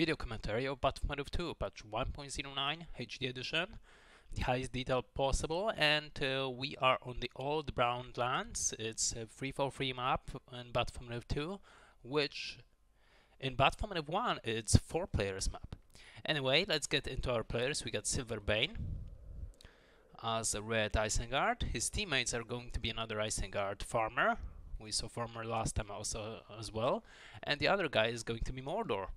video commentary of Battlefield 2 patch 1.09 HD edition, the highest detail possible, and we are on the old brown lands. It's a 3-4-3 map in Battlefield 2, which in Battlefield 1 it's 4 players map. Anyway, let's get into our players. We got SilverBane as a red Isengard. His teammates are going to be another Isengard farmer. We saw farmer last time also as well, and the other guy is going to be Mordor.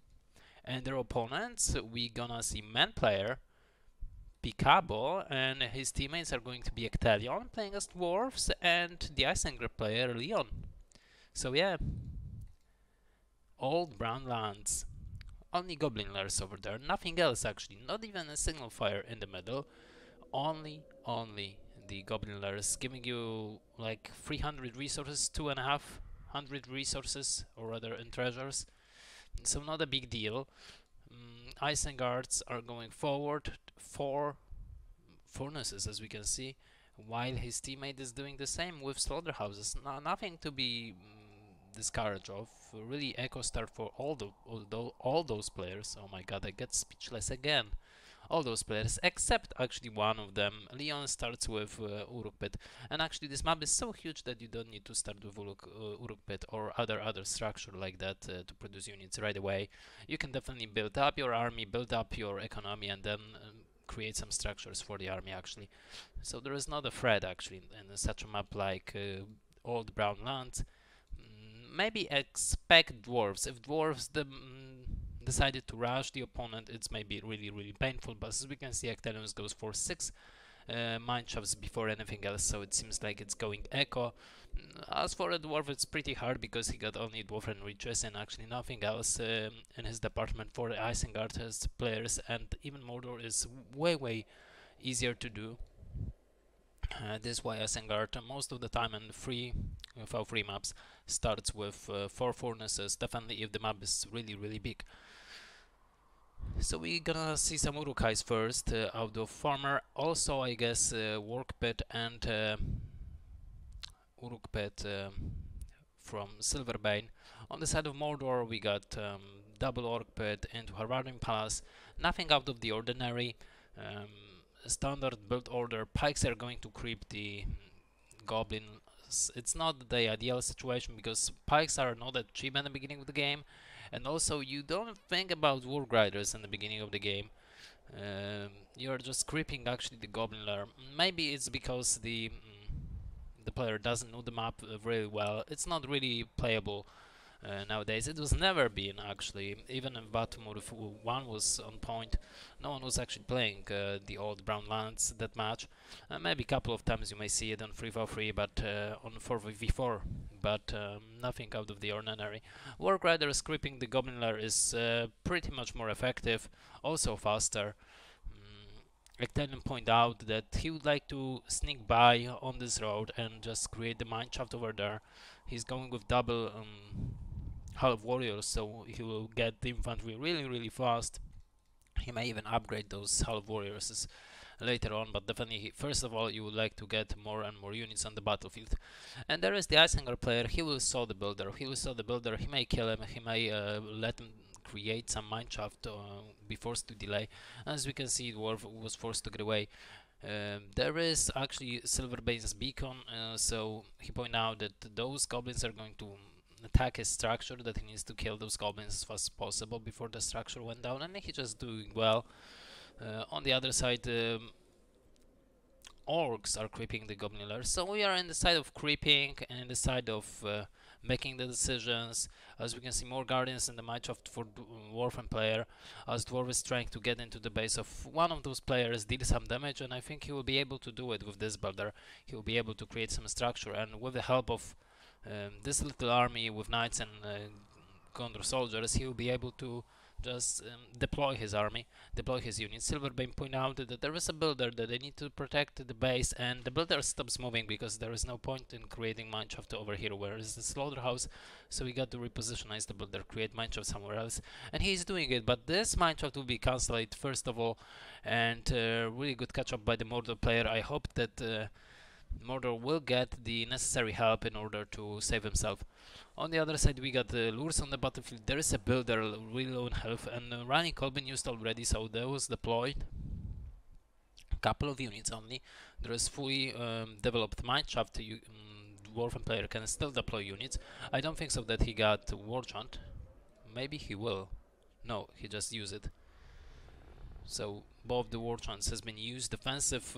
And their opponents, we gonna see man player Picaboo, and his teammates are going to be Ecthelion playing as Dwarves, and the Isengard player Leon. So yeah, old brown lands. Only goblin lairs over there, nothing else actually, not even a single fire in the middle. Only the goblin lairs, giving you like 300 resources, 250 resources, or rather in treasures. So not a big deal. Isengards are going forward, 4 furnaces as we can see, while his teammate is doing the same with slaughterhouses. Nothing to be discouraged of. Really echo start for all those players. Oh my god, I get speechless again. All those players, except actually one of them. Leon starts with Uruk Pit, and actually this map is so huge that you don't need to start with Uruk Pit or other structure like that to produce units right away. You can definitely build up your army, build up your economy, and then create some structures for the army actually. So there is not a threat actually in such a map like old brown lands. Maybe expect dwarves. If dwarves decided to rush the opponent, it's maybe really painful, but as we can see, Ecthelion goes for 6 mine shafts before anything else, so it seems like it's going echo. As for a dwarf, it's pretty hard because he got only dwarven riches and actually nothing else in his department for the Isengard as players, and even Mordor is way easier to do. This is why Isengard most of the time in free maps starts with 4 furnaces, definitely if the map is really big. So we're gonna see some Uruk-hais first out of farmer. Also, I guess work pit and Uruk pit from SilverBane. On the side of Mordor, we got double Orc pit into Harvardin Palace. Nothing out of the ordinary. Standard build order. Pikes are going to creep the goblins. It's not the ideal situation because pikes are not that cheap in the beginning of the game, and also you don't think about warg riders in the beginning of the game. You're just creeping actually the goblin lair. Maybe it's because the player doesn't know the map really well. It's not really playable nowadays. It was never been actually. Even if Battlefield 1 was on point, no one was actually playing the old brown lands that much. Maybe a couple of times you may see it on 3v3, but on 4v4, but nothing out of the ordinary. Warg Riders creeping the goblin lair is pretty much more effective, also faster. Ecthelion point out that he would like to sneak by on this road and just create the mineshaft over there. He's going with double half warriors, so he will get the infantry really fast. He may even upgrade those half warriors later on, but definitely first of all you would like to get more and more units on the battlefield. And there is the Isengard player. He will saw the builder. He may kill him. He may let him create some mineshaft, be forced to delay. As we can see, Dwarf was forced to get away. There is actually SilverBane's beacon, so he pointed out that those goblins are going to attack his structure, that he needs to kill those goblins as fast as possible before the structure went down, and he's just doing well. On the other side, orcs are creeping the goblin lair, so we are in the side of creeping and in the side of making the decisions. As we can see, more guardians in the mineshaft for Dwarven player, as Dwarf is trying to get into the base of one of those players, did some damage, and I think he will be able to do it with this builder. He will be able to create some structure, and with the help of this little army with knights and Gondor soldiers, he will be able to just deploy his army, deploy his units. SilverBane point out that there is a builder, that they need to protect the base, and the builder stops moving because there is no point in creating mineshaft over here where is the slaughterhouse, so we got to repositionize the builder, create mineshaft somewhere else, and he's doing it. But this mineshaft will be cancelled first of all, and really good catch up by the Mordor player. I hope that Mordor will get the necessary help in order to save himself. On the other side, we got the lures on the battlefield. There is a builder really low in health, and running Colbin used already, so that was deployed. A couple of units only. There is fully developed mineshaft. Dwarven player can still deploy units. I don't think so that he got war chant. Maybe he will. No, he just used it. So both the war chants has been used. Defensive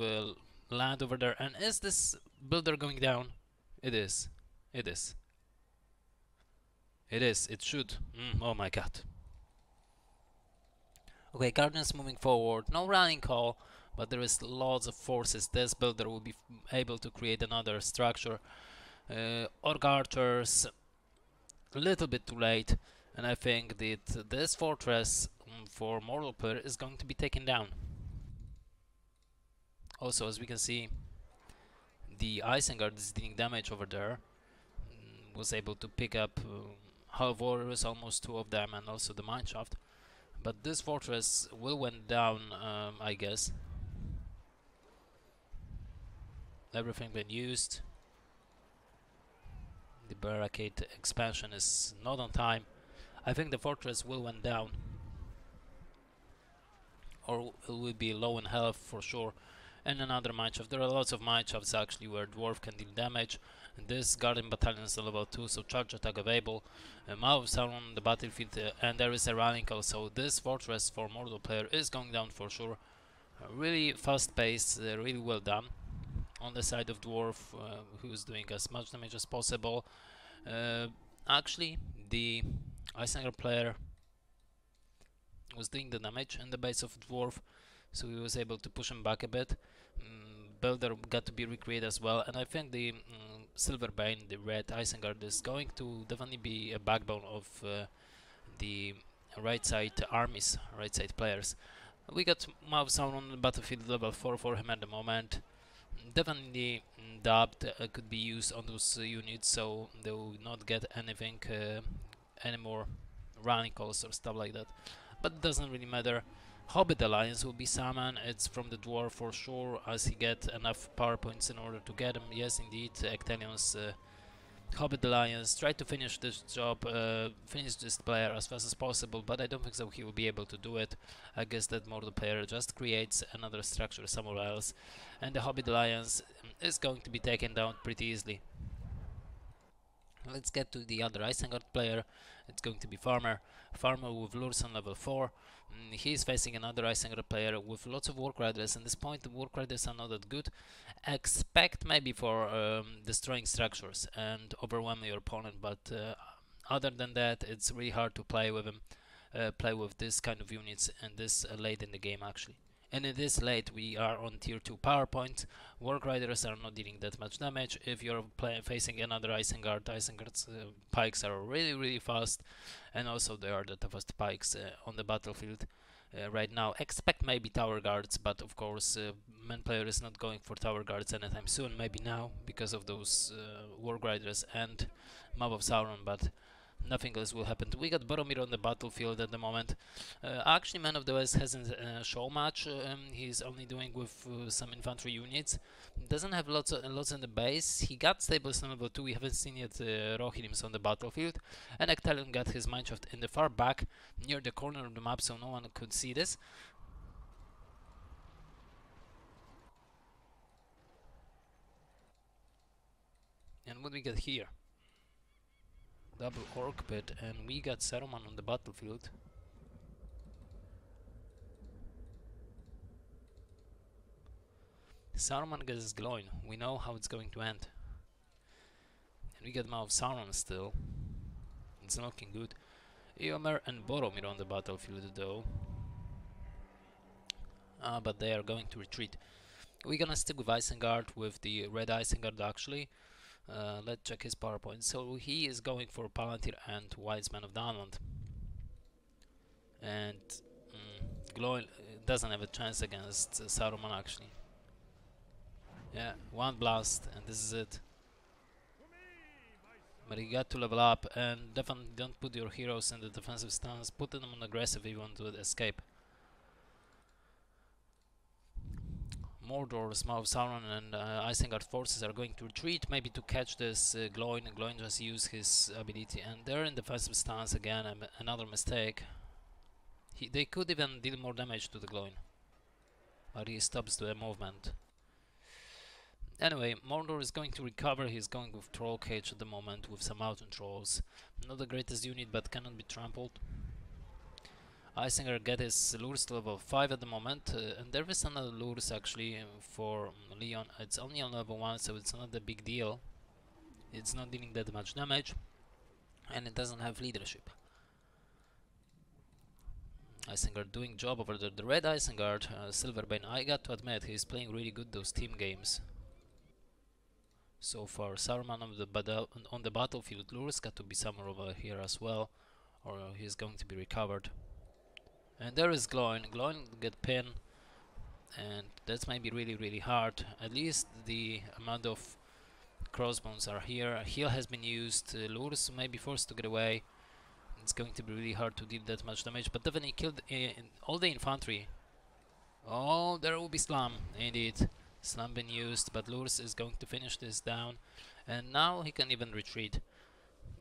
land over there. And is this builder going down? It is. It is. It is. It should. Oh my god. Okay, Guardians moving forward. No running call, but there is lots of forces. This builder will be able to create another structure. Orc archers, a little bit too late, and I think that this fortress for Mordor is going to be taken down. Also, as we can see, the Isengard is dealing damage over there. Was able to pick up half warriors, almost two of them, and also the mineshaft. But this fortress will went down, I guess. Everything been used. The barricade expansion is not on time. I think the fortress will went down, or it will be low in health for sure. And another mineshaft. There are lots of mineshafts actually where dwarf can deal damage. And this guardian battalion is level 2, so charge attack available. Mouths are on the battlefield, and there is a running call. So this fortress for Mordor player is going down for sure. Really fast pace, really well done. On the side of dwarf, who is doing as much damage as possible. Actually, the Isengard player was doing the damage in the base of dwarf, so he was able to push him back a bit. Builder got to be recreated as well, and I think the SilverBane, the red Isengard, is going to definitely be a backbone of the right side armies, right side players. We got Mouth Sauron on the battlefield, level 4 for him at the moment. Definitely dubbed could be used on those units, so they will not get anything any more running calls or stuff like that, but it doesn't really matter. Hobbit Alliance will be summoned. It's from the dwarf for sure, as he get enough power points in order to get him. Yes, indeed, Ecthelion's Hobbit Alliance try to finish this job, finish this player as fast as possible, but I don't think so he will be able to do it. I guess that Mordor player just creates another structure somewhere else, and the Hobbit Alliance is going to be taken down pretty easily. Let's get to the other Isengard player. It's going to be Farmer. Farmer with lures on level 4. He is facing another Isengard player with lots of Work Riders. At this point, the Work Riders are not that good. Expect maybe for destroying structures and overwhelming your opponent, but other than that, it's really hard to play with him. Play with this kind of units and this late in the game actually. And in this late we are on tier 2 PowerPoint. Work Riders are not dealing that much damage. If you're facing another Isengard, Isengard's pikes are really fast, and also they are the toughest pikes on the battlefield right now. Expect maybe Tower Guards, but of course main player is not going for Tower Guards anytime soon, maybe now because of those Work Riders and Map of Sauron, but nothing else will happen. We got Boromir on the battlefield at the moment. Actually, Man of the West hasn't shown much. He's only doing with some infantry units. Doesn't have lots in the base. He got stables on level 2. We haven't seen yet Rohirrim's on the battlefield. And Ecthelion got his mineshaft in the far back, near the corner of the map, so no one could see this. And what we get here? Double orc pit, and we got Saruman on the battlefield. Saruman gets glowing. We know how it's going to end. And we get Mouth Sauron still. It's not looking good. Eomer and Boromir on the battlefield though. But they are going to retreat. We're gonna stick with Isengard, with the red Isengard actually. Let's check his PowerPoint. So he is going for Palantir and Wise Man of Downland. And Glowing doesn't have a chance against Saruman actually. Yeah, one blast and this is it. But you got to level up, and definitely don't put your heroes in the defensive stance. Put them on aggressive if you want to escape. Mordor, Smaug, Sauron and Isengard forces are going to retreat, maybe to catch this Gloin, and Gloin just use his ability, and they're in defensive stance again, another mistake. They could even deal more damage to the Gloin, but he stops the movement. Anyway, Mordor is going to recover. He's going with Troll Cage at the moment with some mountain trolls. Not the greatest unit, but cannot be trampled. Isengard get his lures to level 5 at the moment, and there is another lures actually for Leon. It's only on level 1, so it's not a big deal. It's not dealing that much damage, and it doesn't have leadership. Isengard doing job over there. The red Isengard, SilverBane, I got to admit, he's playing really good those team games. So far, Saruman on the battlefield. Lures got to be somewhere over here as well, or he's going to be recovered. And there is Gloin. Gloin get pinned, and that's maybe really hard. At least the amount of crossbones are here. Heal has been used. Lures may be forced to get away. It's going to be really hard to deal that much damage, but definitely killed all the infantry. Oh, there will be Slam, indeed. Slam been used, but Lurs is going to finish this down, and now he can even retreat.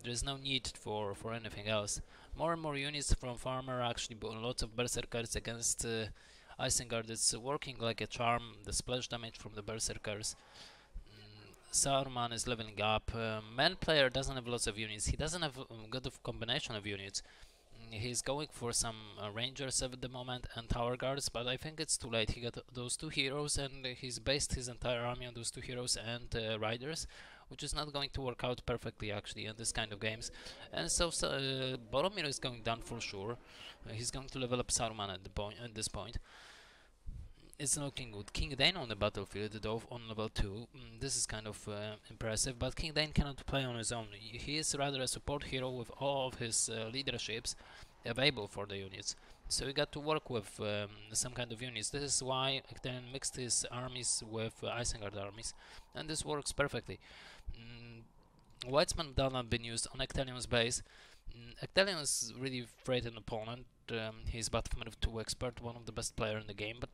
There is no need for anything else. More and more units from Farmer, actually lots of Berserkers against Isengard. It's working like a charm, the splash damage from the Berserkers. Saruman is leveling up. Man player doesn't have lots of units. He doesn't have a good combination of units. He's going for some Rangers at the moment and Tower Guards, but I think it's too late. He got those two heroes and he's based his entire army on those two heroes and Riders, which is not going to work out perfectly actually in this kind of games. And so Boromir is going down for sure. He's going to level up Saruman at this point. It's looking good. King Dain on the battlefield, though, on level 2. This is kind of impressive, but King Dain cannot play on his own. He is rather a support hero with all of his leaderships available for the units. So he got to work with some kind of units. This is why Ecthelion mixed his armies with Isengard armies, and this works perfectly. Whitesman Dawn have been used on Ecthelion's base. Ecthelion is really threatened opponent. He's Battlefield 2 expert, one of the best player in the game, but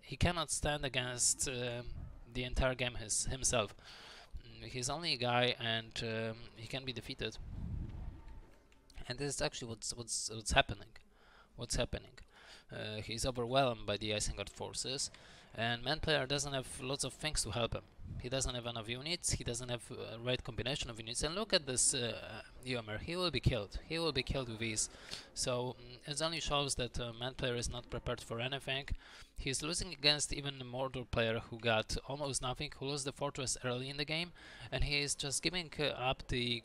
he cannot stand against the entire game himself. He's only a guy, and he can be defeated. And this is actually what's happening. What's happening? He's overwhelmed by the Isengard forces, and man player doesn't have lots of things to help him. He doesn't have enough units, he doesn't have right combination of units, and look at this Eomer, he will be killed. He will be killed with ease. So it only shows that man player is not prepared for anything. He's losing against even the Mordor player who got almost nothing, who lost the fortress early in the game, and he is just giving up the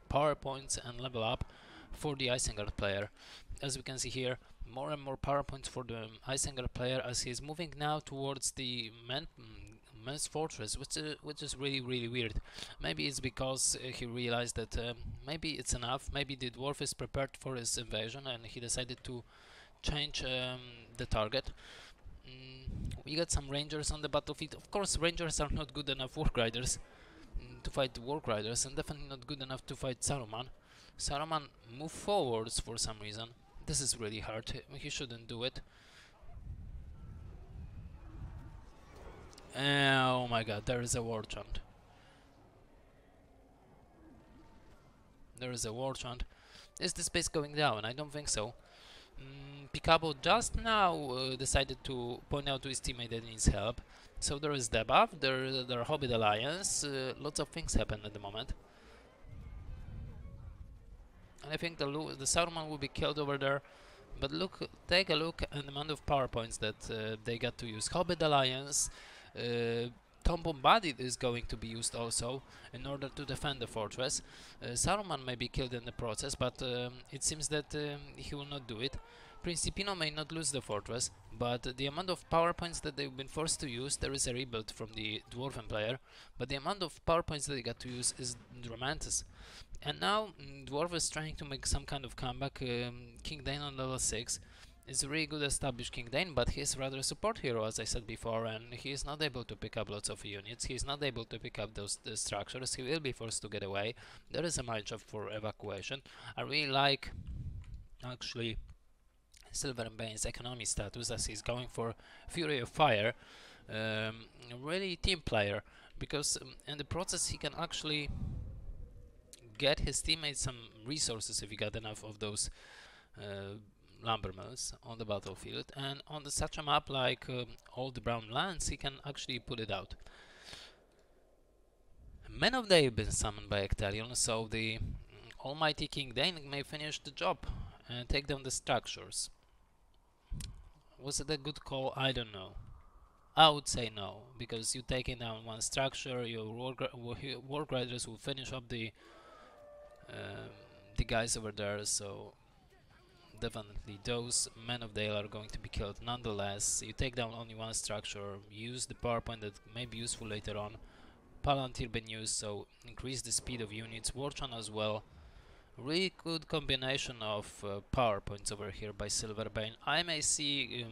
power points and level up for the Isengard player. As we can see here, more and more power points for the Isengard player as he's moving now towards the man's fortress, which is really weird. Maybe it's because he realized that maybe it's enough, maybe the dwarf is prepared for his invasion and he decided to change the target. We got some rangers on the battlefield. Of course, rangers are not good enough Warg Riders to fight the Warg Riders, and definitely not good enough to fight Saruman. Saruman move forwards for some reason. This is really hard. He shouldn't do it. Oh my god, there is a war chant. There is a war chant. Is the space going down? I don't think so. Picaboo just now decided to point out to his teammate that he needs help. So there is debuff, there are Hobbit Alliance, lots of things happen at the moment. And I think the Saruman will be killed over there. But look, take a look at the amount of power points that they got to use. Hobbit Alliance, Tomb Embodied is going to be used also in order to defend the fortress. Saruman may be killed in the process, but it seems that he will not do it. Principino may not lose the fortress, but the amount of power points that they've been forced to use, there is a rebuild from the Dwarven player, but the amount of power points that they got to use is tremendous. And now Dwarf is trying to make some kind of comeback. King Dain on level 6 is a really good established King Dain, but he's rather a support hero, as I said before, and he is not able to pick up lots of units. He is not able to pick up those structures. He will be forced to get away. There is a matchup for evacuation. I really like, actually, SilverBane's economy status, as he's going for Fury of Fire. really team player, because in the process he can actually get his teammates some resources if he got enough of those uh, lumber mills on the battlefield, and on such a map like all the brown lands he can actually put it out. Men of Day have been summoned by Ecthelion, so the almighty King Dane may finish the job and take down the structures. Was it a good call? I don't know. I would say no, because you taking down one structure, your work riders will finish up the guys over there, so definitely those men of Dale are going to be killed. Nonetheless, you take down only one structure, use the power point that may be useful later on. Palantir been used, so increase the speed of units. Warchan as well. Really good combination of power points over here by SilverBane. I may see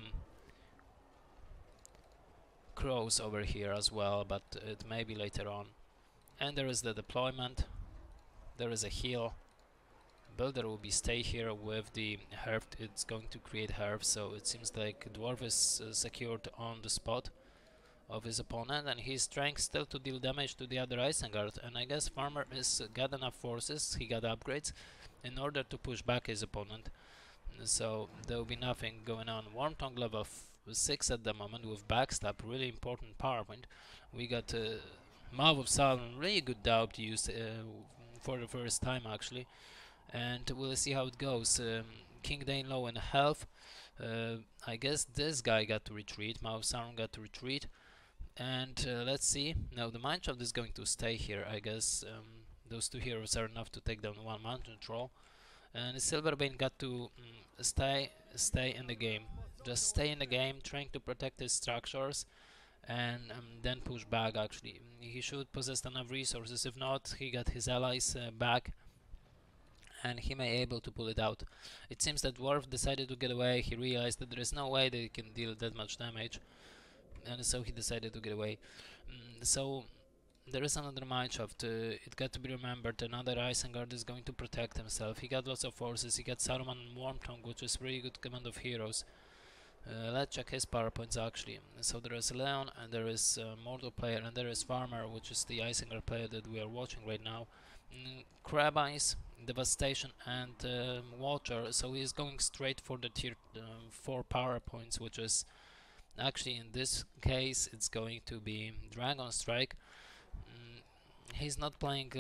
crows over here as well, but it may be later on. And there is the deployment. There is a heal. Builder will be stay here with the herb. It's going to create herb, so it seems like Dwarf is secured on the spot of his opponent, and he's trying still to deal damage to the other Isengard. And I guess Farmer is got enough forces, he got upgrades in order to push back his opponent. So there will be nothing going on. Wormtongue level 6 at the moment with backstab, really important power point. We got Mouth of Sauron, really good doubt used for the first time actually, and we'll see how it goes. King Dane low in health. I guess this guy got to retreat. Mouth of Sauron got to retreat, and let's see. Now the mineshaft is going to stay here. I guess those two heroes are enough to take down one mountain troll. And SilverBane got to stay in the game. Just stay in the game, trying to protect his structures, and then push back. Actually, he should possess enough resources. If not, he got his allies back, and he may able to pull it out. It seems that Dwarf decided to get away. He realized that there is no way they can deal that much damage, and so he decided to get away. So there is another mineshaft. It got to be remembered. Another Isengard is going to protect himself. He got lots of forces. He got Saruman and Wormtongue, which is really good command of heroes. Let's check his power points actually. So there is Leon, and there is Mordor player, and there is Farmer, which is the Isengard player that we are watching right now. Crab Eyes, Devastation, and Water. So he is going straight for the tier 4 power points, which is actually in this case it's going to be Dragon Strike. He's not playing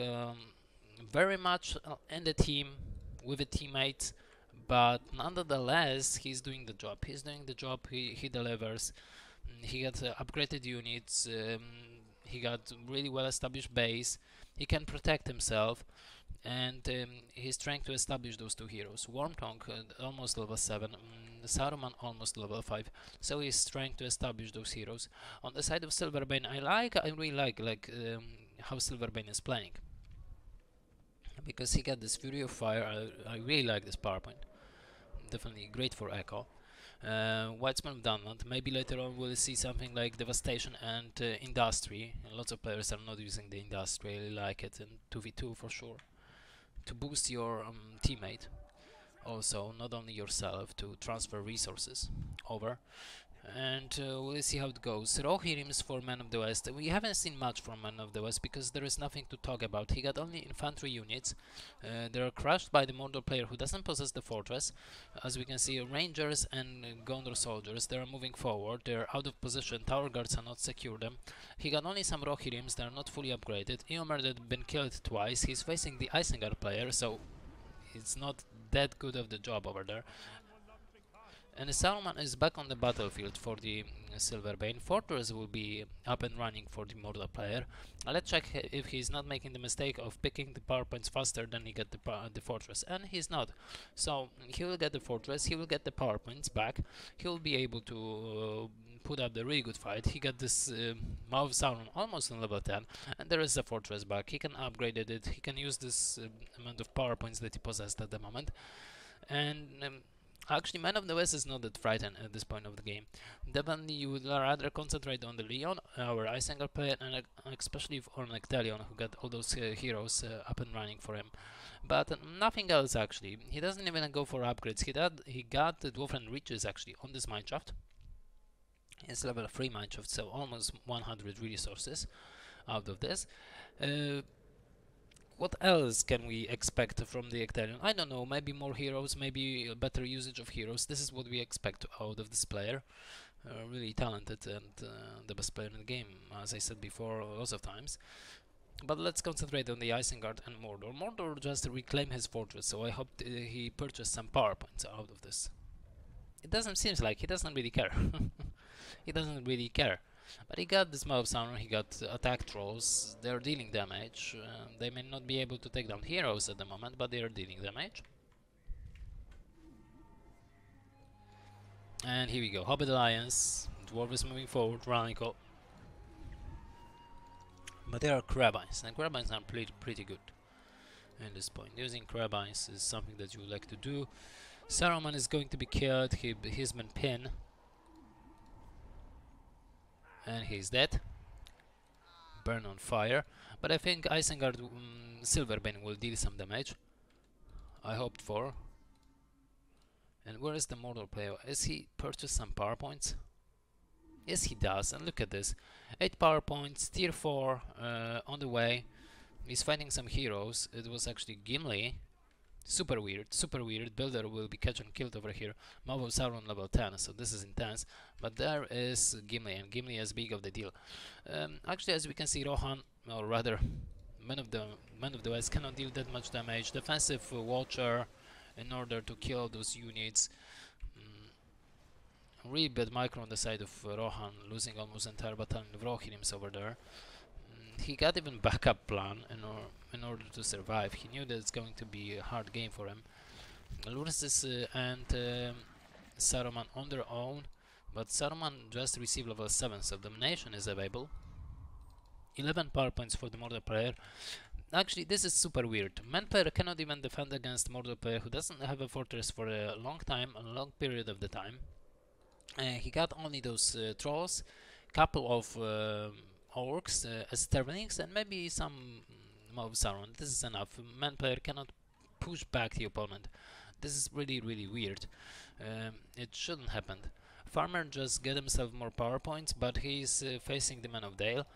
very much in the team with a teammate, but nonetheless he's doing the job. He delivers. He got upgraded units. He got really well established base. He can protect himself, and he's trying to establish those two heroes. Wormtongue almost level 7, Saruman almost level 5, so he's trying to establish those heroes. On the side of SilverBane, I really like how SilverBane is playing, because he got this Fury of Fire. I really like this power point. Definitely great for Echo. Whitesman of Dunland. Maybe later on we'll see something like Devastation and Industry. And lots of players are not using the Industry. I really like it in 2v2 for sure, to boost your teammate. Also, not only yourself, to transfer resources over. And we'll see how it goes. Rohirrim's for Man of the West. We haven't seen much from Man of the West because there is nothing to talk about. He got only infantry units. They are crushed by the Mordor player who doesn't possess the fortress. As we can see, Rangers and Gondor soldiers, they are moving forward. They are out of position. Tower guards are not secure them. He got only some Rohirrims. They are not fully upgraded. Eomer had been killed twice. He's facing the Isengard player, so it's not that good of the job over there. And Saruman is back on the battlefield for the SilverBane. Fortress will be up and running for the Mordor player. Let's check if he's not making the mistake of picking the power points faster than he get the fortress. And he's not. So he will get the fortress, he will get the power points back. He will be able to put up the really good fight. He got this Mouth of Sauron almost on level 10. And there is the fortress back. He can upgrade it. He can use this amount of power points that he possessed at the moment. And actually, Man of the West is not that frightened at this point of the game. Definitely, you would rather concentrate on the Leon, our Isengard player, and especially on Ecthelion, who got all those heroes up and running for him. But nothing else actually. He doesn't even go for upgrades. He got the Dwarven Riches actually on this mineshaft. It's level 3 mineshaft, so almost 100 resources out of this. Uh, what else can we expect from the Ecthelion? I don't know, maybe more heroes, maybe a better usage of heroes. This is what we expect out of this player. Really talented and the best player in the game, as I said before lots of times. But let's concentrate on the Isengard and Mordor. Mordor just reclaimed his fortress, so I hope he purchased some power points out of this. It doesn't seem like he doesn't really care. He doesn't really care. But he got this mob sounder, he got attack trolls, they're dealing damage. They may not be able to take down heroes at the moment, but they are dealing damage. And here we go, Hobbit Alliance, Dwarves moving forward, Ranico. But there are Crabines, and Crabines are pretty good in this point. Using Crabines is something that you would like to do. Saruman is going to be killed, he's been pinned. And he's dead. Burn on fire. But I think Isengard SilverBane will deal some damage. I hoped for. And where is the Mordor player? Is he purchased some power points? Yes, he does. And look at this. 8 power points, tier 4 on the way. He's fighting some heroes. It was actually Gimli. Super weird, super weird. Builder will be catch and killed over here. Mob of Sauron level 10, so this is intense. But there is Gimli, and Gimli is big of the deal. Actually, as we can see, Rohan, or rather, Man of the West cannot deal that much damage. Defensive Watcher in order to kill those units. Really bad micro on the side of Rohan, losing almost entire battalion of Rohirrims over there. He got even backup plan in order to survive. He knew that it's going to be a hard game for him. Lursis and Saruman on their own, but Saruman just received level 7, so Domination is available. 11 power points for the Mordor player. Actually, this is super weird. Man player cannot even defend against Mordor player who doesn't have a fortress for a long time, a long period of the time. He got only those trolls, couple of orcs as Sterlings, and maybe some mob Sauron. This is enough. Man player cannot push back the opponent. This is really weird. It shouldn't happen. Farmer just get himself more power points, but he's facing the Man of Dale.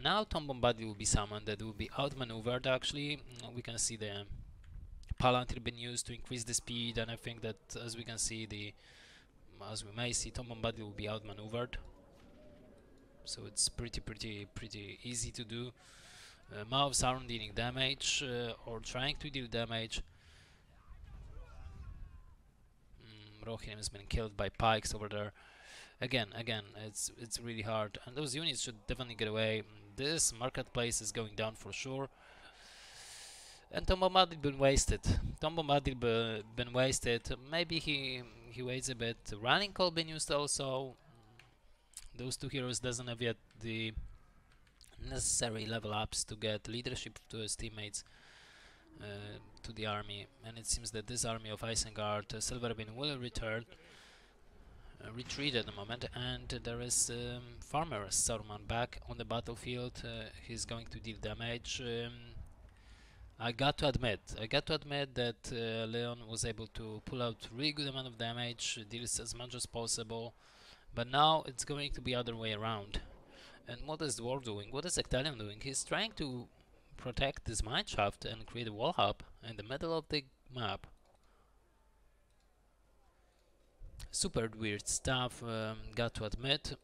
Now Tom Bombadil will be summoned, that will be outmaneuvered actually. We can see the Palantir being used to increase the speed, and I think that as we can see, as we may see, Tom Bombadil will be outmaneuvered. So it's pretty easy to do. Maw of Sauron dealing damage, or trying to deal damage. Rohirrim has been killed by pikes over there. Again, it's really hard, and those units should definitely get away. This marketplace is going down for sure. And Tom Bombadil been wasted. Tom Bombadil been wasted. Maybe he waits a bit. Running call been used also. Those two heroes doesn't have yet the necessary level ups to get leadership to his teammates, to the army, and it seems that this army of Isengard, SilverBane will retreat at the moment, and there is Farmer Saruman back on the battlefield. He's going to deal damage. I got to admit that Leon was able to pull out really good amount of damage, deals as much as possible, but now it's going to be other way around. And what is Dwarf doing? What is Ecthelion doing? He's trying to protect this mineshaft and create a wall hub in the middle of the map. Super weird stuff, got to admit.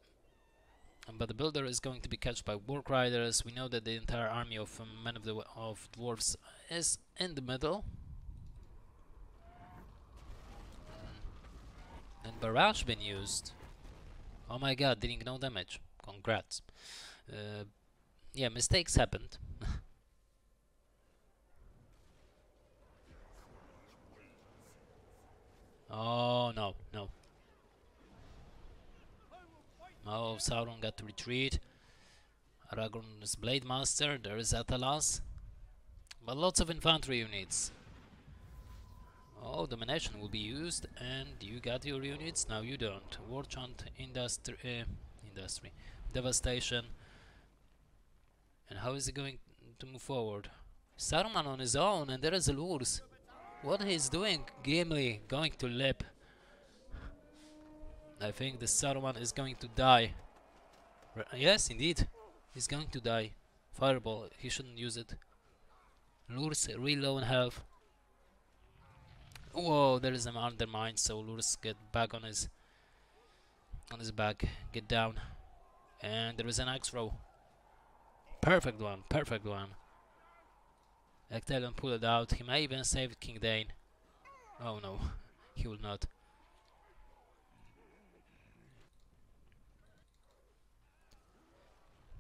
But the builder is going to be catched by Work Riders. We know that the entire army of of Dwarves is in the middle. And Barrage been used. Oh my god, dealing no damage. Congrats. Yeah, mistakes happened. Oh no. Oh, Sauron got to retreat. Aragorn's Blade Master, there is Atalas. But lots of infantry units. Oh, Domination will be used, and you got your units, now you don't. War Chant, Industry, Devastation. And how is he going to move forward? Saruman on his own, and there is Lurs. What he's doing? Gimli going to lip. I think the Saruman is going to die. Yes, indeed. He's going to die. Fireball, he shouldn't use it. Lures real low in health. Whoa, there is an undermine, so Lures get back on his back. Get down. And there is an axe throw. Perfect one, perfect one. Ecthelion pull it out. He may even save King Dane. Oh no, he will not.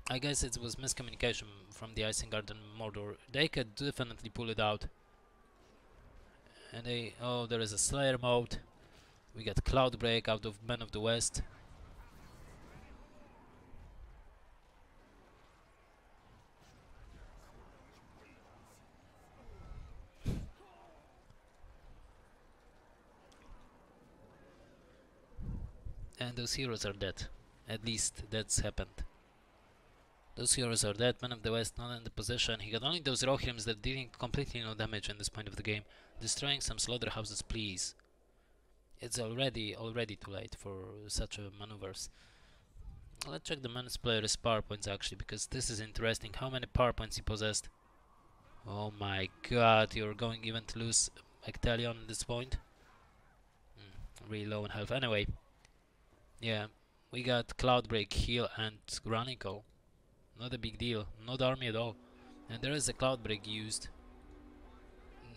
I guess it was miscommunication from the Isengard and Mordor. They could definitely pull it out. And they... oh, there is a Slayer mode. We got Cloudbreak out of Men of the West. And those heroes are dead. At least that's happened. Those heroes are dead. Man of the West not in the position. He got only those Rohirrims that didn't completely no damage in this point of the game. Destroying some slaughterhouses, please. It's already too late for such maneuvers. Let's check the men's player's power points actually, because this is interesting. How many power points he possessed? Oh my god, you're going even to lose Ecthelion at this point. Really low in health. Anyway, yeah, we got Cloudbreak, Heal, and Chronicle. Not a big deal, not army at all. And there is a Cloudbreak used.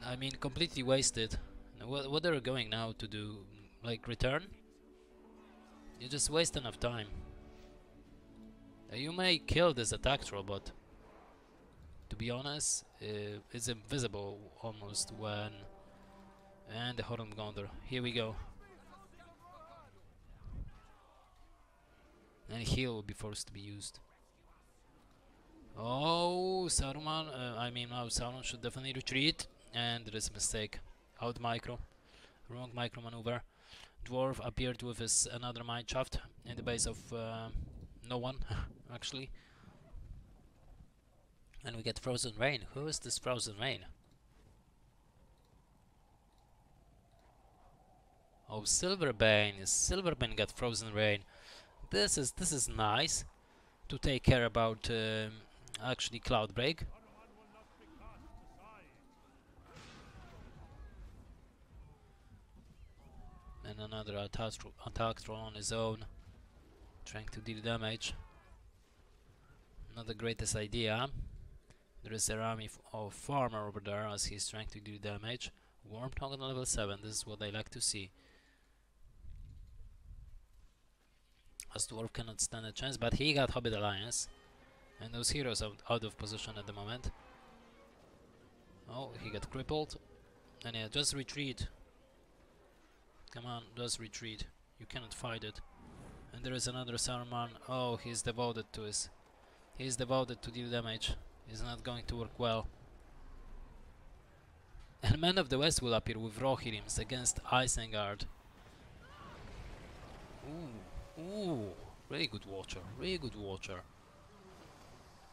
I mean, completely wasted. What are you going now to do? Like, return? You just waste enough time. You may kill this attack troll, but to be honest, it's invisible almost when... and the Horned Gondor. Here we go. And heal will be forced to be used. Oh, Saruman, Sauron should definitely retreat. And there is a mistake. Out micro. Wrong micro maneuver. Dwarf appeared with his another mine shaft in the base of no one, actually. And we get Frozen Rain. Who is this Frozen Rain? Oh, SilverBane. SilverBane got Frozen Rain. This is nice to take care about actually Cloudbreak. And another attack throw on his own, trying to deal damage. Not the greatest idea. There is a army of farmer over there as he's trying to do damage. Wormtongue on level 7, this is what I like to see. As Dwarf cannot stand a chance, but he got Hobbit Alliance. And those heroes are out of position at the moment. Oh, he got crippled. And yeah, just retreat. Come on, just retreat. You cannot fight it. And there is another Saruman. Oh, he's devoted to his... he's devoted to deal damage. It's not going to work well. And Men of the West will appear with Rohirrims against Isengard. Ooh, really good watcher, really good watcher.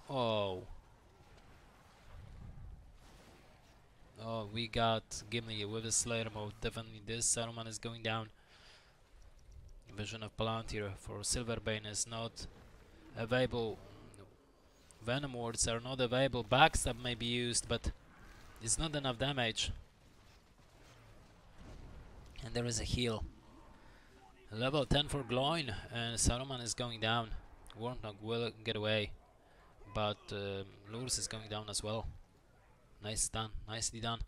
Oh. Oh, we got Gimli with a Slayer mode. Definitely this Saruman is going down. Vision of Palantir for SilverBane is not available. Venom wards are not available. Backstab may be used, but it's not enough damage. And there is a heal. Level 10 for Gloin, and Saruman is going down. Wormtongue will get away, but Lurs is going down as well. Nice done, nicely done.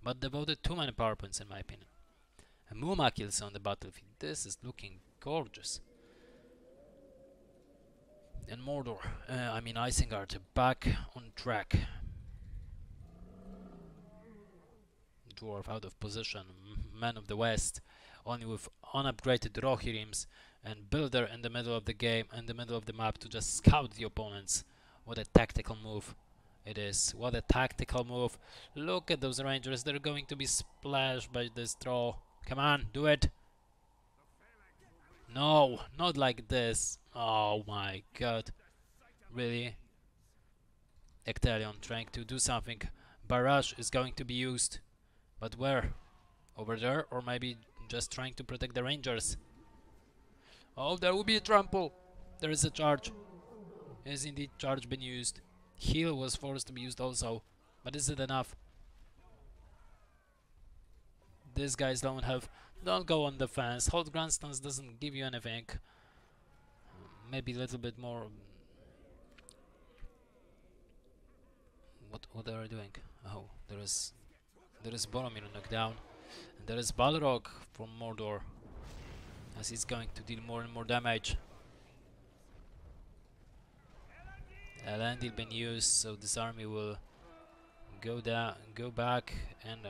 But devoted too many power points in my opinion. And Muma kills on the battlefield. This is looking gorgeous. And Mordor, Isengard, back on track. Dwarf out of position. Man of the West, only with unupgraded Rohirrims, and Builder in the middle of the game, in the middle of the map to just scout the opponents. What a tactical move it is. What a tactical move. Look at those Rangers, they're going to be splashed by this throw. Come on, do it. No, not like this. Oh my god. Really? Ecthelion trying to do something. Barrage is going to be used. But where? Over there? Or maybe just trying to protect the Rangers? Oh, there will be a trample. There is a charge. Is indeed charge been used. Heal was forced to be used also. But is it enough? These guys don't have... Don't go on defense. Hold grandstands doesn't give you anything. Maybe a little bit more... What are they doing? Oh, there is Boromir knocked down. And there is Balrog from Mordor. As he's going to deal more and more damage. Elendil been used, so this army will go back, and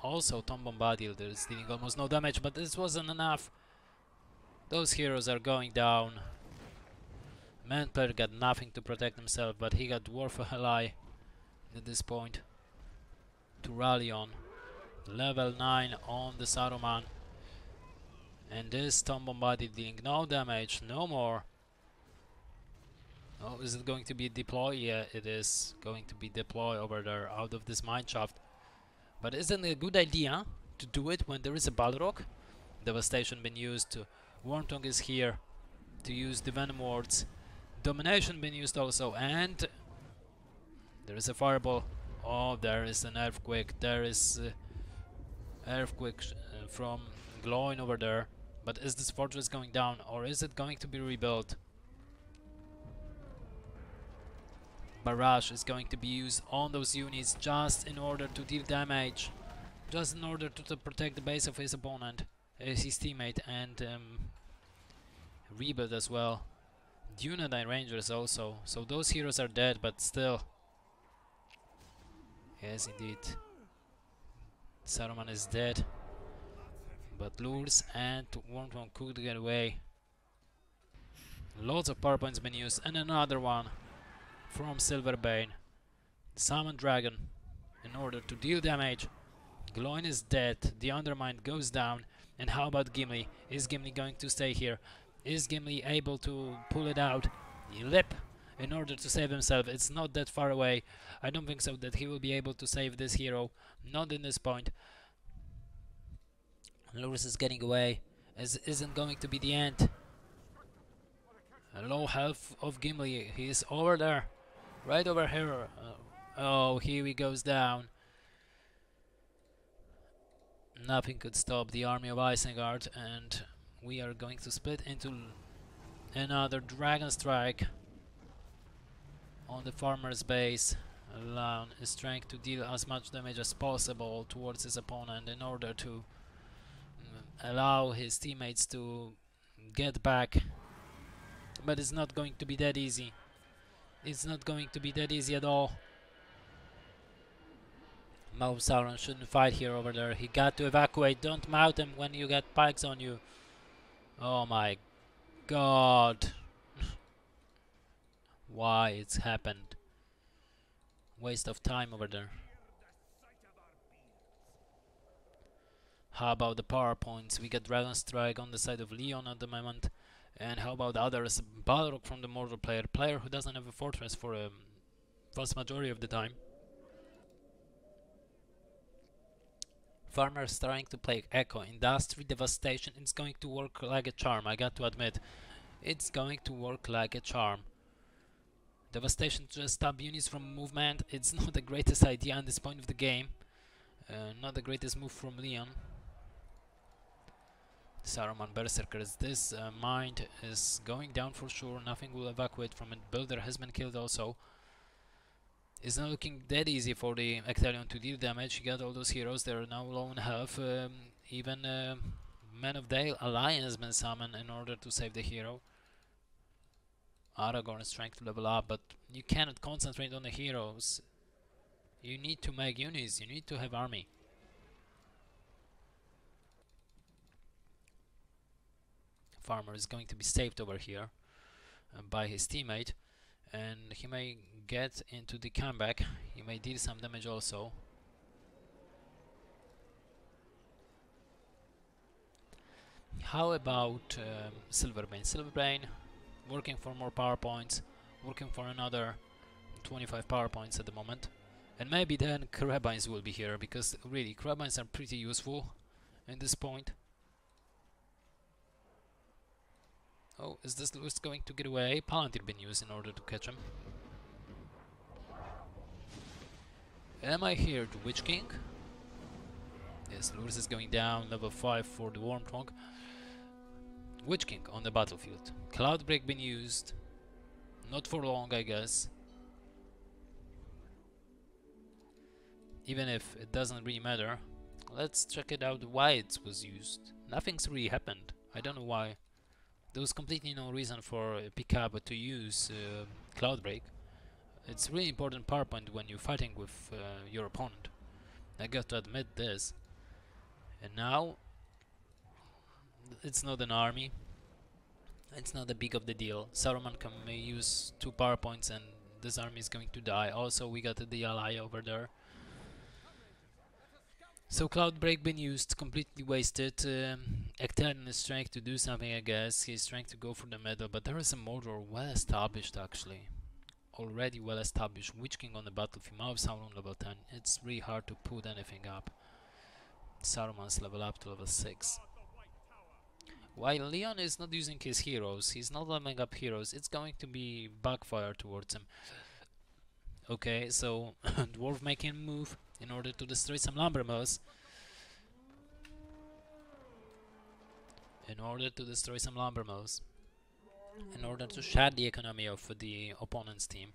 also Tom Bombadil that is dealing almost no damage, but this wasn't enough. Those heroes are going down. Manplayer got nothing to protect himself, but he got Dwarf ally at this point to rally on. Level 9 on the Saruman. And this Tom Bombadil dealing no damage, no more. Oh, is it going to be deploy? Yeah, it is going to be deploy over there out of this mineshaft. But isn't it a good idea to do it when there is a Balrog? Devastation been used. Wormtongue is here to use the Venom Wards. Domination been used also, and there is a fireball. Oh, there is an earthquake. There is earthquake from glowing over there. But is this fortress going down, or is it going to be rebuilt? Barrage is going to be used on those units just in order to deal damage, just in order to protect the base of his opponent, his teammate, and rebuild as well. Dunedain Rangers also, so those heroes are dead, but still. Yes, indeed. Saruman is dead, but Lures and Wormtongue could get away. Lots of power points been used, and another one from SilverBane. Summon Dragon in order to deal damage. Gloin is dead, the Undermine goes down, and how about Gimli? Is Gimli going to stay here? Is Gimli able to pull it out? Lip in order to save himself. It's not that far away. I don't think so that he will be able to save this hero. Not in this point. Lurus is getting away. Isn't going to be the end. A low health of Gimli. He is over there. Right over here. Oh, here he goes down. Nothing could stop the army of Isengard, and we are going to split into another Dragon Strike on the farmer's base. Laon is trying to deal as much damage as possible towards his opponent in order to allow his teammates to get back, but it's not going to be that easy. It's not going to be that easy at all. Mouth Sauron shouldn't fight here over there. He got to evacuate. Don't mount him when you got pikes on you. Oh my god. Why it's happened. Waste of time over there. How about the power points? We got Dragon Strike on the side of Leon at the moment. And how about others? Balrog from the Mordor player who doesn't have a fortress for a vast majority of the time. Farmers trying to play Echo. Industry Devastation. It's going to work like a charm, I got to admit. It's going to work like a charm. Devastation to just stop units from movement. It's not the greatest idea at this point of the game. Not the greatest move from Leon. Saruman Berserkers. This mind is going down for sure. Nothing will evacuate from it. Builder has been killed also. It's not looking that easy for the Ecthelion to deal damage. You got all those heroes. They are now low in health. Even Man of Dale Alliance has been summoned in order to save the hero. Aragorn is trying to level up, but you cannot concentrate on the heroes. You need to make units. You need to have army. Farmer is going to be saved over here by his teammate, and he may get into the comeback. He may deal some damage also. How about SilverBane? SilverBane working for more power points, working for another 25 power points at the moment, and maybe then Carabines will be here, because really Carabines are pretty useful in this point. Oh, is this Lewis going to get away? Palantir been used in order to catch him. Am I here to Witch King? Yes, Lewis is going down, level 5 for the Wormtongue. Witch King on the battlefield. Cloudbreak been used. Not for long, I guess. Even if it doesn't really matter. Let's check it out why it was used. Nothing's really happened. I don't know why. There was completely no reason for Picaboo to use Cloudbreak. It's really important power point when you're fighting with your opponent. I got to admit this. And now it's not an army. It's not a big of the deal. Saruman can use 2 power points and this army is going to die. Also, we got the ally over there. So Cloudbreak been used, completely wasted. Ecthelion is trying to do something, I guess. He's trying to go for the medal, but there is a Mordor well established actually. Already well established. Witch King on the battlefield, Mouth Sauron level 10. It's really hard to put anything up. Saruman's level up to level 6. While Leon is not using his heroes, he's not leveling up heroes, it's going to be backfire towards him. Okay, so Dwarf making a move in order to destroy some lumber mills. In order to shed the economy of the opponent's team.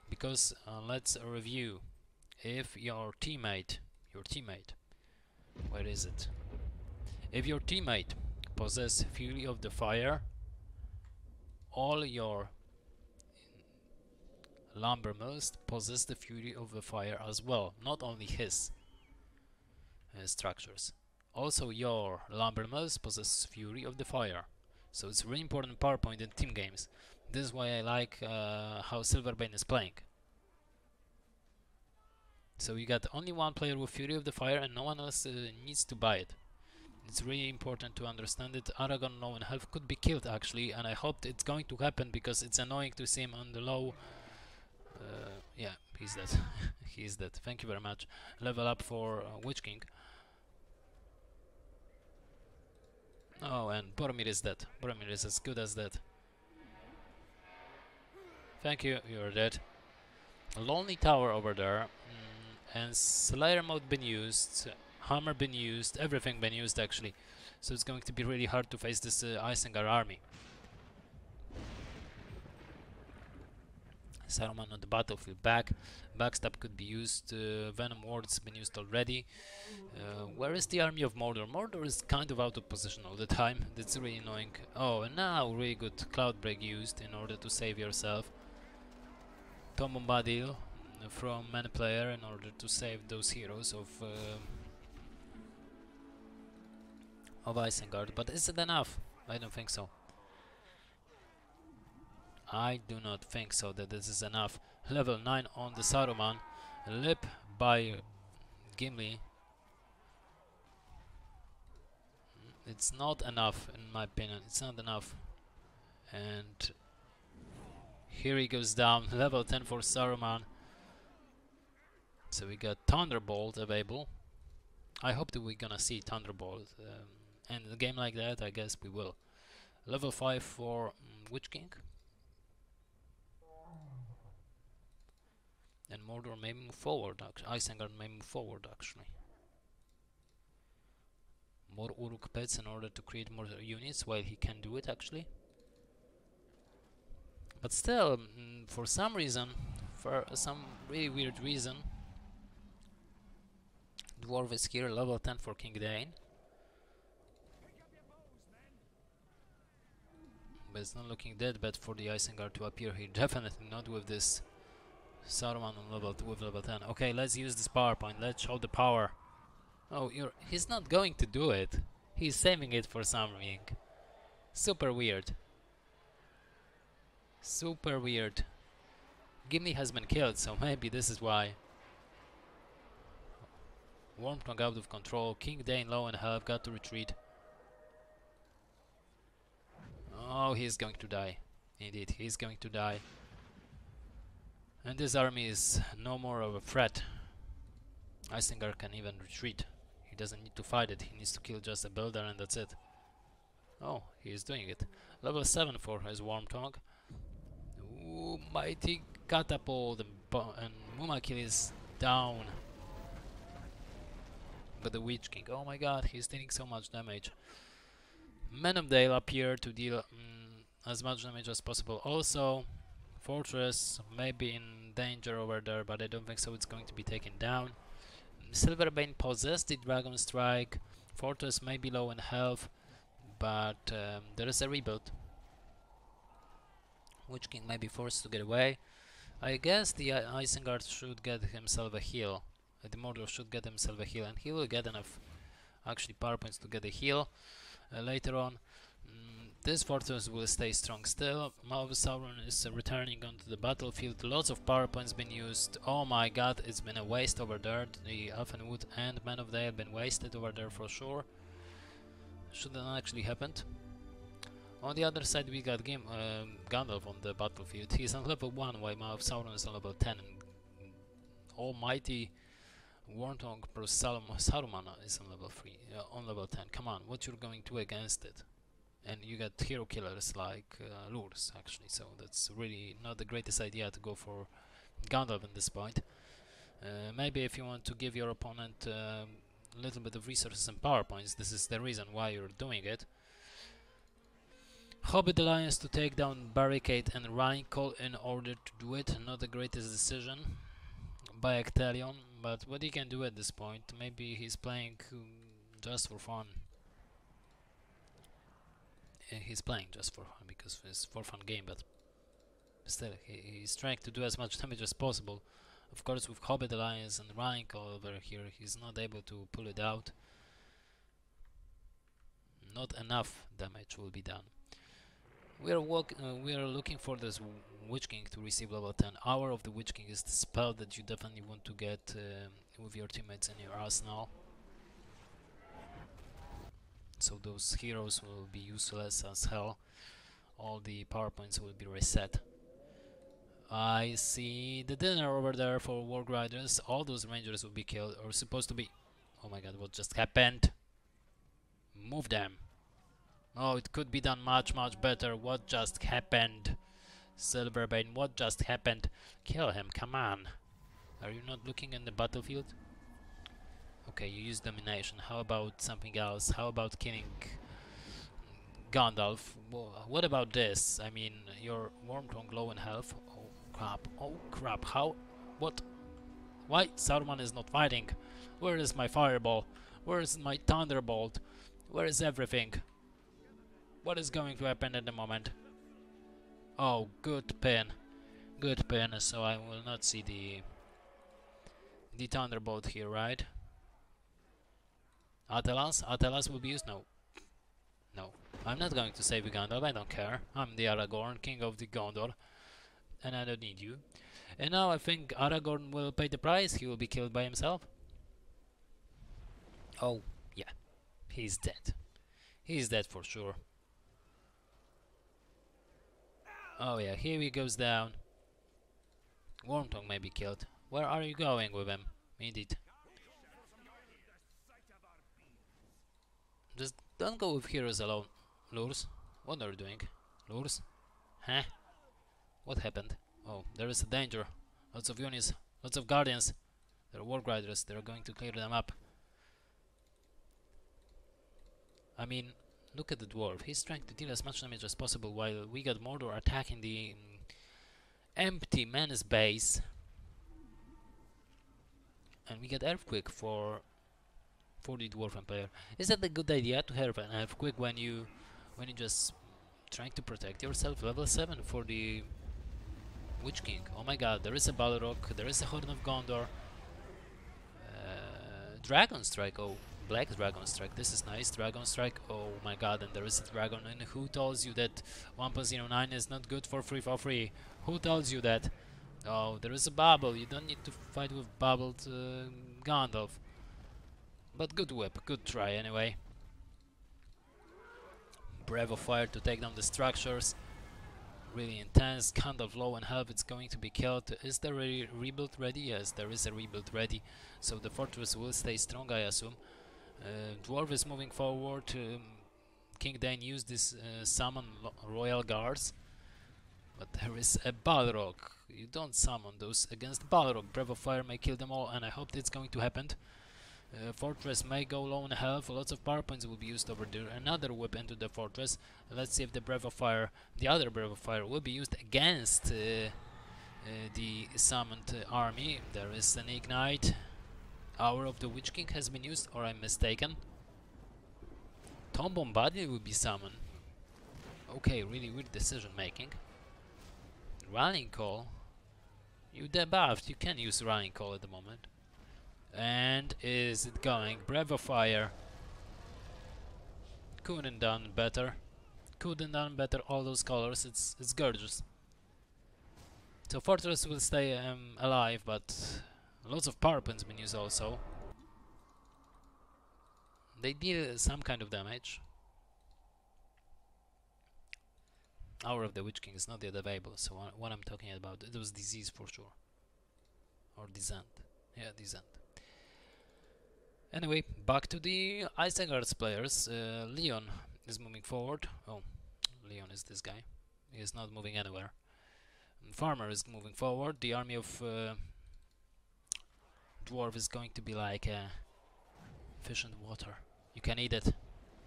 Because let's review. If your teammate, where is it? If your teammate possess Fury of the Fire, all your lumber mills possess the Fury of the Fire as well, not only his structures. Also your lumber mills possess Fury of the Fire, so it's a really important power point in team games. This is why I like how SilverBane is playing. So you got only one player with Fury of the Fire and no one else needs to buy it. It's really important to understand it. Aragorn low in health could be killed actually, and I hope it's going to happen because it's annoying to see him on the low. Yeah, he's dead. He's dead. Thank you very much. Level up for Witch King. Oh, and Boromir is dead. Boromir is as good as dead. Thank you, you're dead. Lonely Tower over there. And Slayer mode been used. Hammer been used, everything been used actually, so it's going to be really hard to face this Isengard army. Saruman on the battlefield, backstab could be used, Venom Ward's been used already. Where is the army of Mordor? Mordor is kind of out of position all the time, that's really annoying. Oh, and now really good Cloudbreak used in order to save yourself. Tom Bombadil from Man Player in order to save those heroes of Isengard, but is it enough? I don't think so. I do not think so that this is enough. Level 9 on the Saruman, lip by Gimli. It's not enough in my opinion, it's not enough. And here he goes down, level 10 for Saruman. So we got Thunderbolt available. I hope that we're gonna see Thunderbolt. And in a game like that, I guess we will. Level 5 for Witch King. And Mordor may move forward, Isengard may move forward actually. More Uruk pets in order to create more units while he can do it actually. But still, for some reason, for some really weird reason, Dwarf is here, level 10 for King Dane. But it's not looking that bad for the Isengard to appear here. Definitely not with this Saruman on level 10. Okay, let's use this power point. Let's show the power. Oh, he's not going to do it. He's saving it for something. Super weird. Super weird. Gimli has been killed, so maybe this is why. Wormtongue out of control. King Dane low in health. Got to retreat. Oh, he's going to die. Indeed, he's going to die. And this army is no more of a threat. Isengard can even retreat. He doesn't need to fight it. He needs to kill just a builder and that's it. Oh, he is doing it. Level 7 for his Worm Tongue. Ooh, mighty catapult and Mumakil is down. But the Witch King, oh my god, he's dealing so much damage. Men of Dale appear to deal as much damage as possible. Also, Fortress may be in danger over there, but I don't think so. It's going to be taken down. SilverBane possessed the Dragon Strike. Fortress may be low in health, but there is a rebuild. Witch King may be forced to get away. I guess the Isengard should get himself a heal. The Mordor should get himself a heal, and he will get enough actually power points to get a heal later on. This fortress will stay strong still. Mouth of Sauron is returning onto the battlefield. Lots of power points been used. Oh my god, it's been a waste over there. The Elfenwood and Men of Day have been wasted over there for sure. Shouldn't actually happened. On the other side we got Gandalf on the battlefield. He's on level 1 while Mouth of Sauron is on level 10. And almighty Warthog plus Saruman is on level 3, on level 10. Come on, what you're going to do against it? And you got hero killers like lures actually, so that's really not the greatest idea to go for Gandalf at this point. Maybe if you want to give your opponent a little bit of resources and power points, this is the reason why you're doing it. Hobbit Alliance to take down Barricade and Rheinkoll in order to do it. Not the greatest decision by Ecthelion, but what he can do at this point, maybe he's playing just for fun. He's playing just for fun because it's for fun game, but still he's trying to do as much damage as possible. Of course, with Hobbit Alliance and Rheinkoll over here, he's not able to pull it out. Not enough damage will be done. We are looking for this Witch King to receive level 10. Hour of the Witch King is the spell that you definitely want to get with your teammates in your arsenal. So those heroes will be useless as hell. All the power points will be reset. I see the dinner over there for Warg Riders. All those rangers will be killed, or supposed to be. Oh my god, what just happened? Move them. Oh, it could be done much better. What just happened? SilverBane, what just happened? Kill him, come on. Are you not looking in the battlefield? Okay, you use domination. How about something else? How about killing Gandalf? What about this? I mean, your Wormtongue low in health. Oh crap, oh crap, how? What? Why Saruman is not fighting? Where is my fireball? Where is my thunderbolt? Where is everything? What is going to happen at the moment? Oh, good pin. Good pin, so I will not see the thunderbolt here, right? Atelas will be used? No. No. I'm not going to save Gandalf, I don't care. I'm the Aragorn, king of the Gondor. And I don't need you. And now I think Aragorn will pay the price, he will be killed by himself. Oh, yeah. He's dead. He's dead for sure. Oh yeah, here he goes down. Wormtongue may be killed. Where are you going with him? Indeed. Just don't go with heroes alone. Lures? What are you doing? Lures? Huh? What happened? Oh, there is a danger. Lots of units, lots of guardians. They're Warg Riders, they're going to clear them up. I mean, look at the dwarf. He's trying to deal as much damage as possible while we got Mordor attacking the empty man's base. And we get Earthquake for the Dwarven player. Is that a good idea to have an Earthquake when you just trying to protect yourself? Level 7 for the Witch King. Oh my god, there is a Balrog, there is a Horn of Gondor. Dragon Strike, oh, Black Dragon Strike, this is nice. Dragon Strike, oh my god, and there is a dragon. And who tells you that 1.09 is not good for free for free? Who tells you that? Oh, there is a bubble, you don't need to fight with bubbled Gandalf. But good whip, good try anyway. Breath of Fire to take down the structures. Really intense, Gandalf low in health, it's going to be killed. Is there a rebuild ready? Yes, there is a rebuild ready. So the fortress will stay strong, I assume. Dwarf is moving forward. King Dane used this summon royal guards, but there is a Balrog. You don't summon those against Balrog. Breath of Fire may kill them all, and I hope that's going to happen. Fortress may go low in health, lots of power points will be used over there. Another whip into the fortress. Let's see if the Breath of Fire, the other Breath of Fire, will be used against the summoned army. There is an Ignite. Hour of the Witch King has been used, or I'm mistaken. Tomb Bombardment will be summoned. Okay, really weird decision making. Rallying Call. You debuffed, you can use Rallying Call at the moment. And is it going? Breath of Fire. Couldn't done better. Couldn't done better. All those colors. It's gorgeous. So Fortress will stay alive, but lots of power points been used also. They deal some kind of damage. Hour of the Witch King is not yet available, so what I'm talking about, it was disease for sure. Or descent. Yeah, descent. Anyway, back to the Isengard's players. Leon is moving forward. Oh, Leon is this guy. He is not moving anywhere. Farmer is moving forward. The army of Dwarf is going to be like fish and water. You can eat it.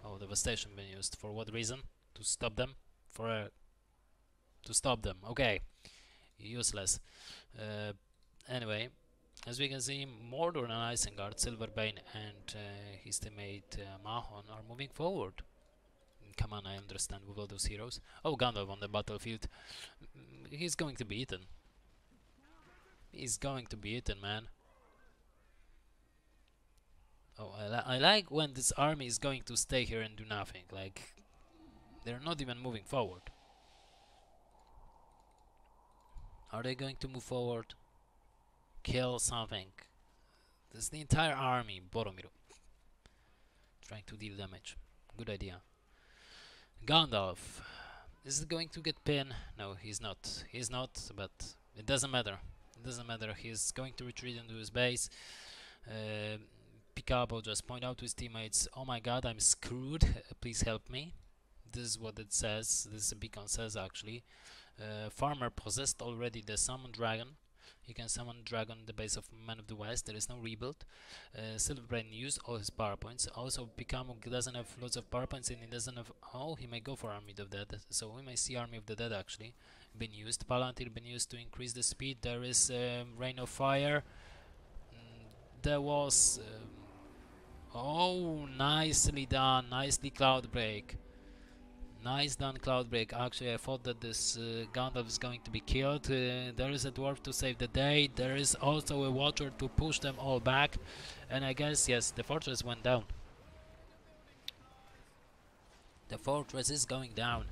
Oh, devastation been used. For what reason? To stop them? To stop them. Okay. Useless. Anyway, as we can see, Mordor and Isengard, SilverBane and his teammate Mahon are moving forward. Come on, I understand with all those heroes. Oh, Gandalf on the battlefield. He's going to be eaten. He's going to be eaten, man. Oh, I like when this army is going to stay here and do nothing. Like, they're not even moving forward. Are they going to move forward? Kill something. This is the entire army, Boromir. Trying to deal damage. Good idea. Gandalf. Is it going to get pinned? No, he's not. He's not, but it doesn't matter. It doesn't matter. He's going to retreat into his base. Picaboo just point out to his teammates, oh my god, I'm screwed. Please help me. This is what it says. This beacon says actually. Farmer possessed already the summon dragon. He can summon dragon in the base of Man of the West. There is no rebuild. SilverBane used all his power points. Also, Picaboo doesn't have lots of power points, and he doesn't have. Oh, he may go for Army of the Dead. So we may see Army of the Dead actually been used. Palantir been used to increase the speed. There is Rain of Fire. There was. Oh, nicely done. Nicely Cloudbreak. Nice done, Cloudbreak. Actually, I thought that this Gandalf is going to be killed. There is a dwarf to save the day. There is also a watcher to push them all back. And I guess, yes, the fortress went down. The fortress is going down.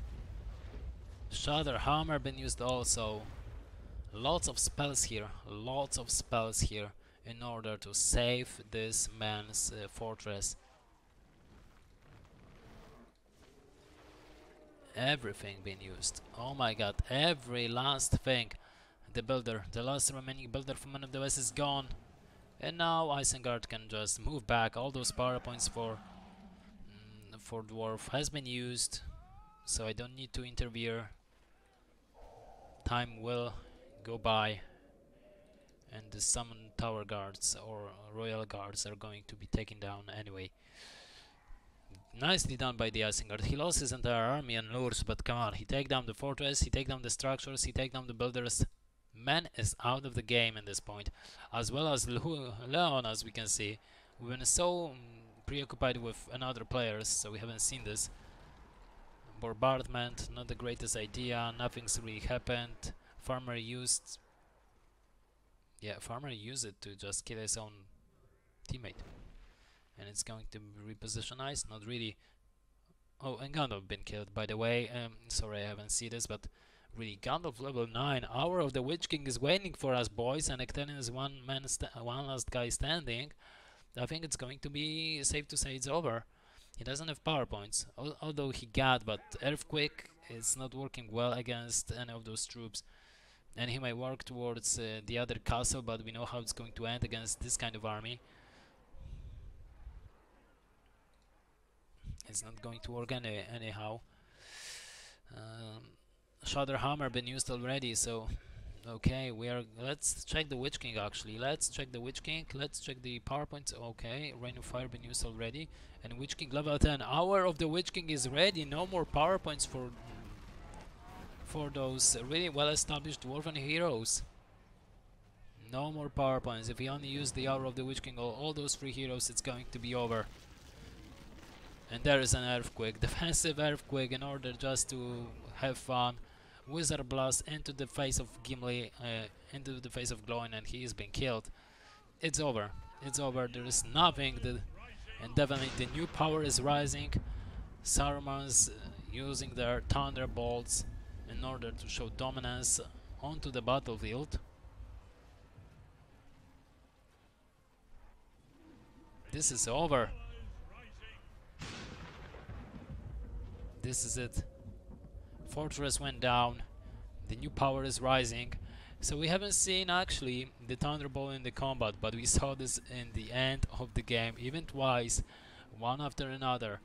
Shudder Hammer been used also. Lots of spells here. Lots of spells here in order to save this man's fortress. Everything being used. Oh my god, every last thing. The builder, the last remaining builder from Man of the West is gone. And now Isengard can just move back. All those power points for Dwarf has been used. So I don't need to interfere. Time will go by. And the summoned tower guards or royal guards are going to be taken down anyway. Nicely done by the Isengard. He lost his entire army and lures, but come on, he take down the fortress, he take down the structures, he take down the builders. Man is out of the game at this point, as well as Leon, as we can see. We've been so preoccupied with another players, so we haven't seen this. Bombardment, not the greatest idea, nothing's really happened. Farmer used... Yeah, Farmer used it to just kill his own teammate. And it's going to reposition ice, not really. Oh, and Gandalf been killed, by the way. Sorry, I haven't seen this, but really, Gandalf level 9. Hour of the Witch King is waiting for us, boys, and Ecthelion is one last guy standing. I think it's going to be safe to say it's over. He doesn't have power points, although he got, but Earthquake is not working well against any of those troops. And he may work towards the other castle, but we know how it's going to end against this kind of army. It's not going to work anyhow. Um, Shudder Hammer been used already, so okay, let's check the Witch King actually. Let's check the Witch King. Let's check the power points. Okay, Rain of Fire been used already, and Witch King level 10. Hour of the Witch King is ready. No more power points for those really well established dwarven heroes. No more power points. If we only use the Hour of the Witch King or all those 3 heroes, it's going to be over. And there is an Earthquake, defensive Earthquake, in order just to have fun. Wizard Blast into the face of Gimli, into the face of Gloin, and he is being killed. It's over. It's over. There is nothing. And definitely the new power is rising. Saruman's using their Thunderbolts in order to show dominance onto the battlefield. This is over. This is it. Fortress went down. The new power is rising. So we haven't seen actually the Thunderbolt in the combat, but we saw this in the end of the game, even twice, one after another.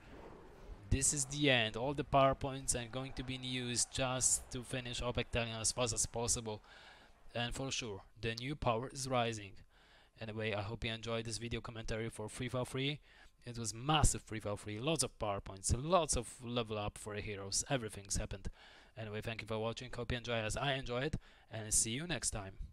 This is the end. All the power points are going to be used just to finish off Ecthelion as fast as possible. And for sure, the new power is rising. Anyway, I hope you enjoyed this video commentary for Free File 3. It was massive Free File 3, lots of power points, lots of level up for the heroes, everything's happened. Anyway, thank you for watching, hope you enjoy as I enjoyed, and see you next time.